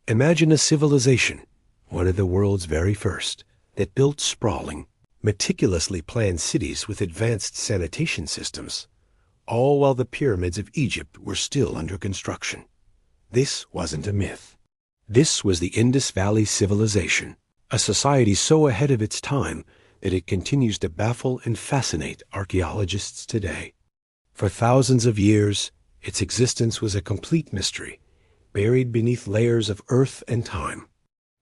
Imagine a civilization, one of the world's very first, that built sprawling, meticulously planned cities with advanced sanitation systems, all while the pyramids of Egypt were still under construction. This wasn't a myth. This was the Indus Valley Civilization, a society so ahead of its time that it continues to baffle and fascinate archaeologists today. For thousands of years, its existence was a complete mystery, buried beneath layers of earth and time.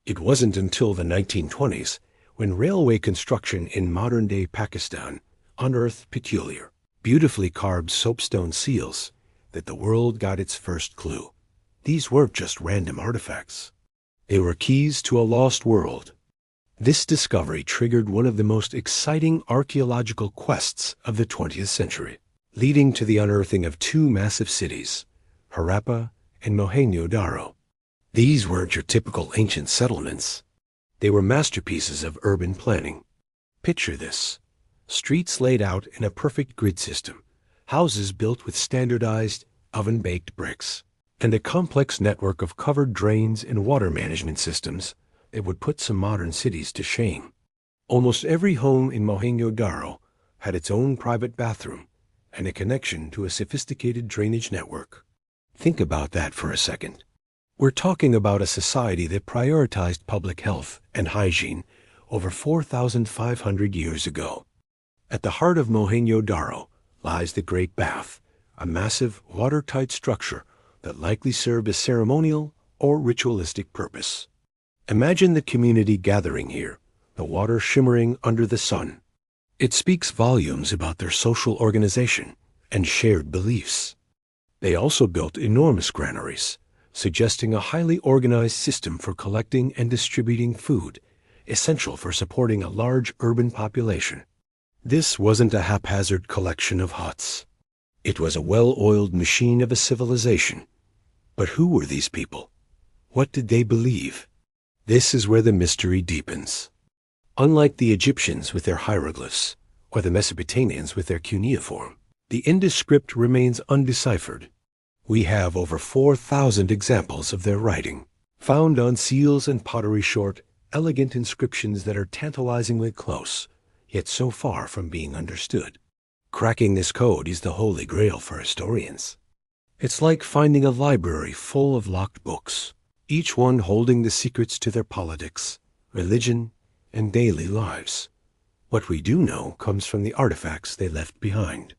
It wasn't until the 1920s, when railway construction in modern-day Pakistan unearthed peculiar, beautifully carved soapstone seals, that the world got its first clue. These weren't just random artifacts. They were keys to a lost world. This discovery triggered one of the most exciting archaeological quests of the 20th century, leading to the unearthing of two massive cities, Harappa and Mohenjo-Daro. These weren't your typical ancient settlements. They were masterpieces of urban planning. Picture this: streets laid out in a perfect grid system, houses built with standardized oven-baked bricks, and a complex network of covered drains and water management systems that would put some modern cities to shame. Almost every home in Mohenjo-Daro had its own private bathroom and a connection to a sophisticated drainage network. Think about that for a second. We're talking about a society that prioritized public health and hygiene over 4,500 years ago. At the heart of Mohenjo-Daro lies the Great Bath, a massive, watertight structure that likely served a ceremonial or ritualistic purpose. Imagine the community gathering here, the water shimmering under the sun. It speaks volumes about their social organization and shared beliefs. They also built enormous granaries, suggesting a highly organized system for collecting and distributing food, essential for supporting a large urban population. This wasn't a haphazard collection of huts. It was a well-oiled machine of a civilization. But who were these people? What did they believe? This is where the mystery deepens. Unlike the Egyptians with their hieroglyphs, or the Mesopotamians with their cuneiform, the Indus script remains undeciphered. We have over 4,000 examples of their writing, found on seals and pottery, short, elegant inscriptions that are tantalizingly close, yet so far from being understood. Cracking this code is the holy grail for historians. It's like finding a library full of locked books, each one holding the secrets to their politics, religion, and daily lives. What we do know comes from the artifacts they left behind.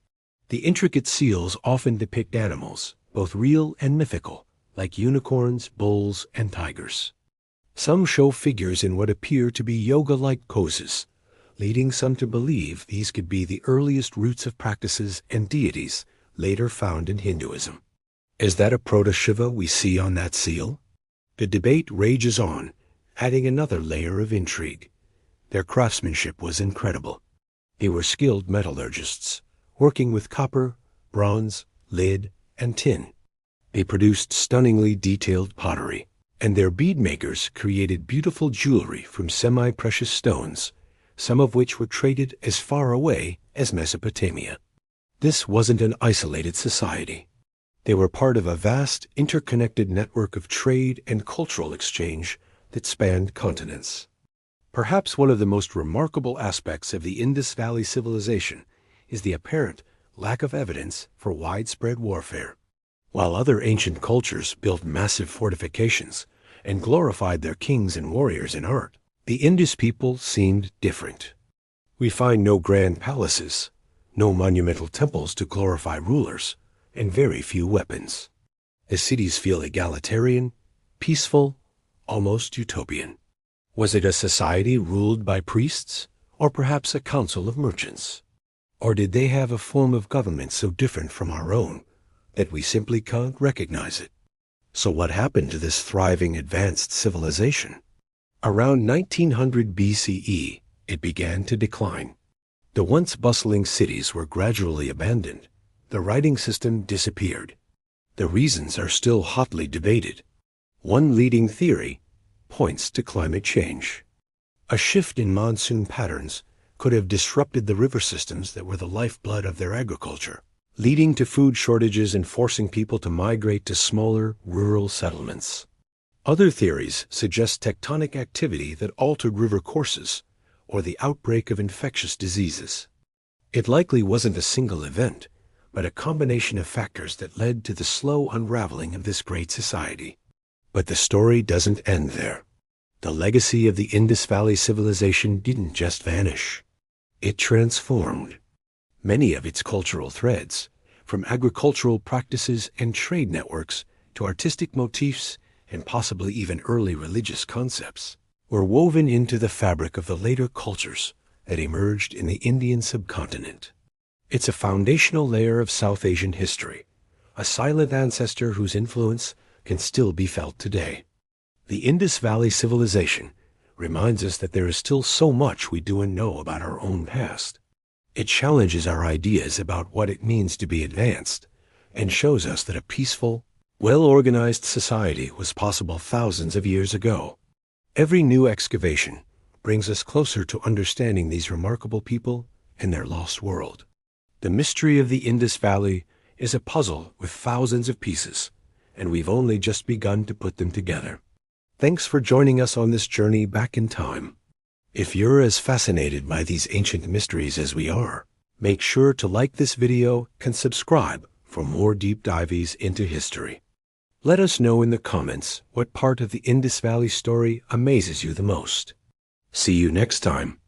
The intricate seals often depict animals, both real and mythical, like unicorns, bulls, and tigers. Some show figures in what appear to be yoga-like poses, leading some to believe these could be the earliest roots of practices and deities later found in Hinduism. Is that a proto-Shiva we see on that seal? The debate rages on, adding another layer of intrigue. Their craftsmanship was incredible. They were skilled metallurgists, working with copper, bronze, lead, and tin. They produced stunningly detailed pottery, and their bead makers created beautiful jewelry from semi-precious stones, some of which were traded as far away as Mesopotamia. This wasn't an isolated society. They were part of a vast, interconnected network of trade and cultural exchange that spanned continents. Perhaps one of the most remarkable aspects of the Indus Valley Civilization is the apparent lack of evidence for widespread warfare. While other ancient cultures built massive fortifications and glorified their kings and warriors in art, the Indus people seemed different. We find no grand palaces, no monumental temples to glorify rulers, and very few weapons. The cities feel egalitarian, peaceful, almost utopian. Was it a society ruled by priests, or perhaps a council of merchants? Or did they have a form of government so different from our own that we simply can't recognize it? So what happened to this thriving advanced civilization? Around 1900 BCE, it began to decline. The once bustling cities were gradually abandoned. The writing system disappeared. The reasons are still hotly debated. One leading theory points to climate change. A shift in monsoon patterns could have disrupted the river systems that were the lifeblood of their agriculture, leading to food shortages and forcing people to migrate to smaller, rural settlements. Other theories suggest tectonic activity that altered river courses or the outbreak of infectious diseases. It likely wasn't a single event, but a combination of factors that led to the slow unraveling of this great society. But the story doesn't end there. The legacy of the Indus Valley Civilization didn't just vanish. It transformed. Many of its cultural threads, from agricultural practices and trade networks to artistic motifs and possibly even early religious concepts, were woven into the fabric of the later cultures that emerged in the Indian subcontinent. It's a foundational layer of South Asian history, a silent ancestor whose influence can still be felt today. The Indus Valley Civilization reminds us that there is still so much we do and know about our own past. It challenges our ideas about what it means to be advanced and shows us that a peaceful, well-organized society was possible thousands of years ago. Every new excavation brings us closer to understanding these remarkable people and their lost world. The mystery of the Indus Valley is a puzzle with thousands of pieces, and we've only just begun to put them together. Thanks for joining us on this journey back in time. If you're as fascinated by these ancient mysteries as we are, make sure to like this video and subscribe for more deep dives into history. Let us know in the comments what part of the Indus Valley story amazes you the most. See you next time.